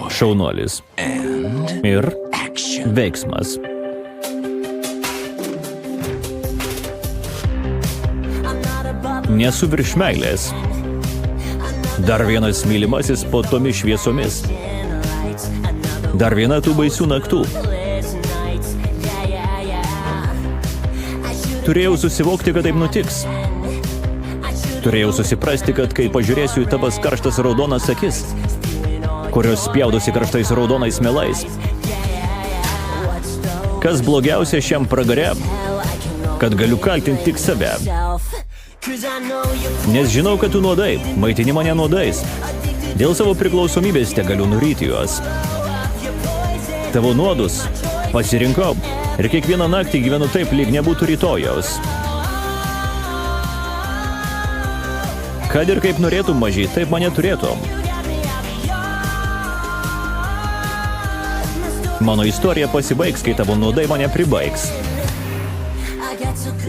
Šaunuolis. Ir veiksmas. Nesu virš meilės. Dar vienas mylimasis po tomis šviesomis. Dar viena tų baisių naktų. Turėjau susivokti, kad taip nutiks. Turėjau susiprasti, kad kai pažiūrėsiu į tavas karštas raudonas akis, kurios spjaudosi karštais raudonais melais. Kas blogiausia šiam pragare, kad galiu kaltinti tik save. Nes žinau, kad tu nuodai, maitini mane nuodais. Dėl savo priklausomybės te galiu nuryti juos. Tavo nuodus pasirinkau ir kiekvieną naktį gyvenu taip, lyg nebūtų rytojaus. Kad ir kaip norėtum mažy, taip mane turėtum. Mano istorija pasibaigs, kai tavo nuodai mane pribaigs.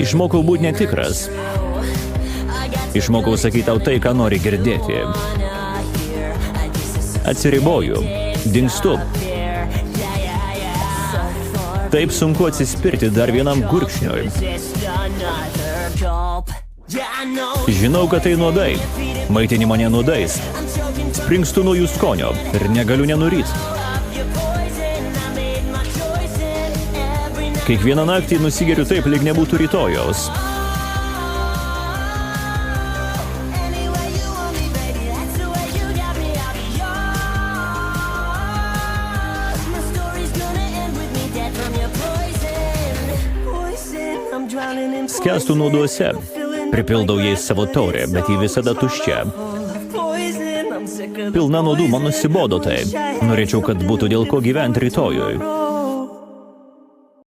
Išmokau būti netikras. Išmokau sakyti tau tai, ką nori girdėti. Atsiriboju, dingstu. Taip sunku atsispirti dar vienam gurkšniui. Žinau, kad tai nuodai. Maitini mane nuodais. Springstu nuo jų skonio ir negaliu nenuryti. Kiekvieną naktį nusigeriu taip, lyg nebūtų rytojaus. Skęstu nuoduose. Pripildau jais savo taurę, bet ji visada tuščia. Pilna nuodų man nusibodo tai. Norėčiau, kad būtų dėl ko gyventi rytojui.